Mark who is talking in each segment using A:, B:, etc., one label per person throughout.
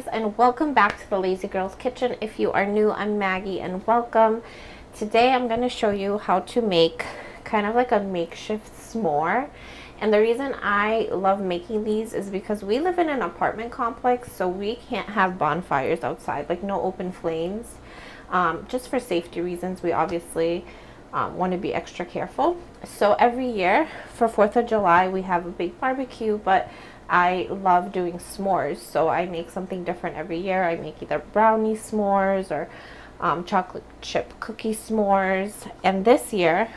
A: guys, and welcome back to the Lazy Girls Kitchen. If you are new, I'm Maggie and welcome. Today I'm going to show you how to make kind of like a makeshift s'more. And the reason I love making these is because we live in an apartment complex, so we can't have bonfires outside, like no open flames. Just for safety reasons, we obviously want to be extra careful. So every year for 4th of July we have a big barbecue, but I love doing s'mores, so I make something different every year. I make either brownie s'mores or chocolate chip cookie s'mores. And this year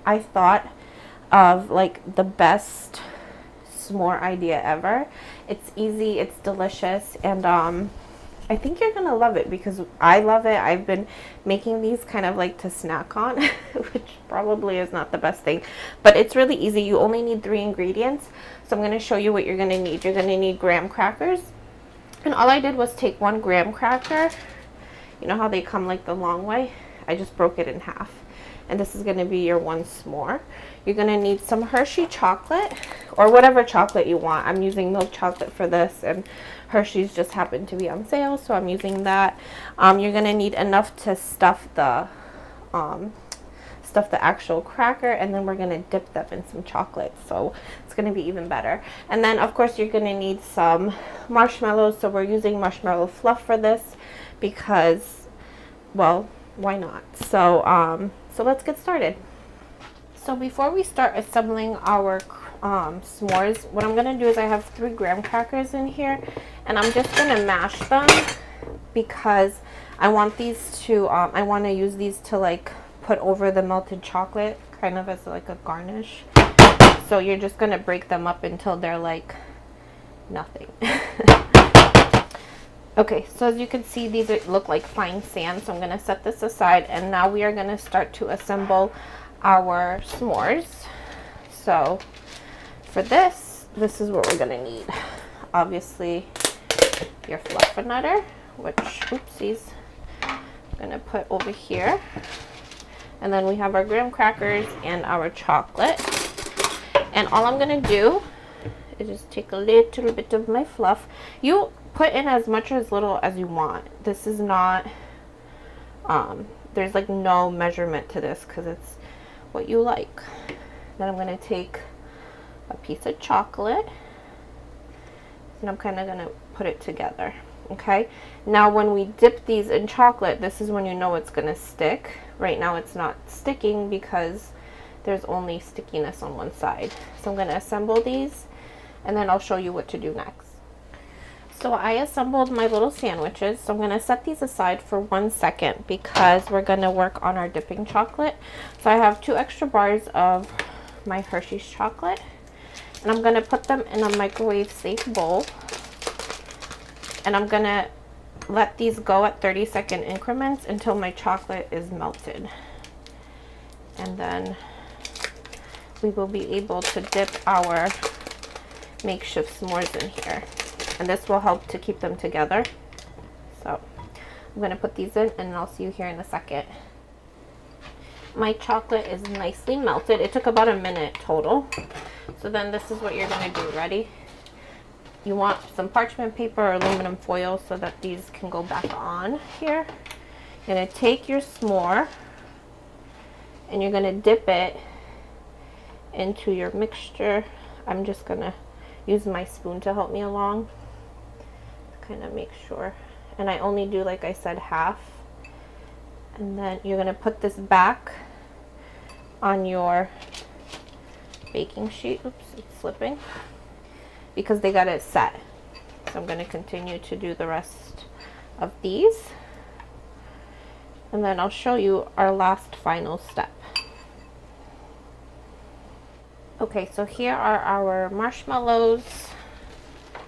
A: I thought of like the best s'more idea ever. It's easy, it's delicious, and I think you're gonna love it because I love it. I've been making these kind of like to snack on, which probably is not the best thing, but it's really easy. You only need 3 ingredients. So I'm gonna show you what you're gonna need. You're gonna need graham crackers, and all I did was take 1 graham cracker. You know how they come like the long way? I just broke it in half, and this is gonna be your 1 s'more. You're gonna need some Hershey chocolate or whatever chocolate you want. I'm using milk chocolate for this, and Hershey's just happened to be on sale, so I'm using that. You're gonna need enough to stuff the actual cracker, and then we're gonna dip them in some chocolate, so it's gonna be even better. And then of course you're gonna need some marshmallows. So we're using marshmallow fluff for this because, well, why not? So so let's get started. So before we start assembling our s'mores, what I'm gonna do is I have 3 graham crackers in here, and I'm just gonna mash them because I want these to I want to use these to like put over the melted chocolate, kind of as like a garnish. So you're just gonna break them up until they're like nothing. Okay, so as you can see, these look like fine sand, so I'm gonna set this aside, and now we are gonna start to assemble our s'mores. So for this is what we're gonna need. Obviously your fluffernutter, which, oopsies, I'm gonna put over here. And then we have our graham crackers and our chocolate. And all I'm gonna do is just take a little bit of my fluff. You put in as much or as little as you want. This is not, there's like no measurement to this because it's what you like. Then I'm gonna take a piece of chocolate, and I'm kind of gonna put it together. Okay, now when we dip these in chocolate, this is when you know it's gonna stick. Right now it's not sticking because there's only stickiness on one side. So I'm gonna assemble these, and then I'll show you what to do next. So I assembled my little sandwiches, so I'm gonna set these aside for 1 second because we're gonna work on our dipping chocolate. So I have 2 extra bars of my Hershey's chocolate, and I'm gonna put them in a microwave safe bowl, and I'm gonna let these go at 30-second increments until my chocolate is melted. And then we will be able to dip our makeshift s'mores in here, and this will help to keep them together. So I'm gonna put these in, and I'll see you here in a second. My chocolate is nicely melted. It took about a minute total. So then this is what you're gonna do. Ready? You want some parchment paper or aluminum foil so that these can go back on here. You're gonna take your s'more and you're gonna dip it into your mixture. I'm just gonna use my spoon to help me along to kind of make sure. And I only do, like I said, half. And then you're gonna put this back on your baking sheet. Oops, it's slipping because they got it set. So I'm gonna continue to do the rest of these, and then I'll show you our last final step. Okay, so here are our marshmallows,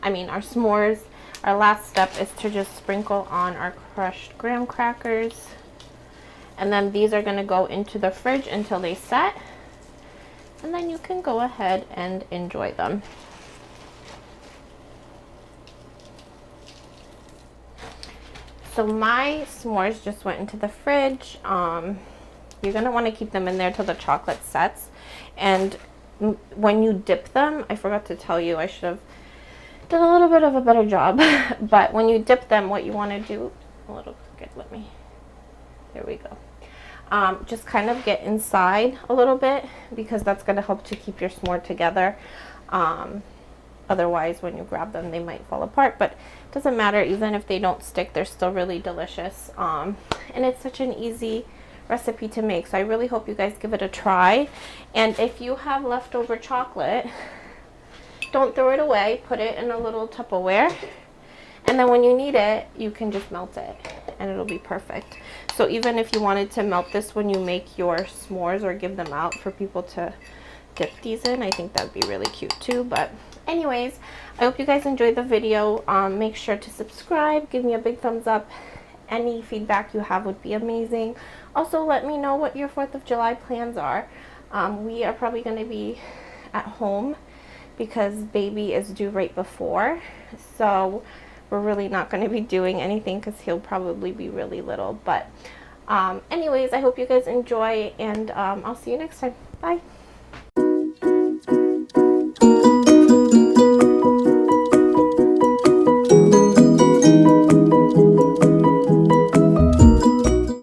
A: our s'mores. Our last step is to just sprinkle on our crushed graham crackers, and then these are gonna go into the fridge until they set, and then you can go ahead and enjoy them. So my s'mores just went into the fridge. You're gonna want to keep them in there till the chocolate sets. And when you dip them, I forgot to tell you, I should have did a little bit of a better job. But when you dip them, what you want to do, a little crooked, there we go. Just kind of get inside a little bit, because that's going to help to keep your s'more together. Otherwise, when you grab them, they might fall apart, but it doesn't matter. Even if they don't stick, they're still really delicious. And it's such an easy recipe to make, so I really hope you guys give it a try. And if you have leftover chocolate, don't throw it away. Put it in a little Tupperware, and then when you need it, you can just melt it and it'll be perfect. So even if you wanted to melt this when you make your s'mores or give them out for people to dip these in, I think that would be really cute too. But anyways, I hope you guys enjoyed the video. Make sure to subscribe, give me a big thumbs up. Any feedback you have would be amazing. Also, let me know what your 4th of July plans are. We are probably going to be at home because baby is due right before, so we're really not going to be doing anything because he'll probably be really little. But anyways, I hope you guys enjoy, and I'll see you next time. Bye.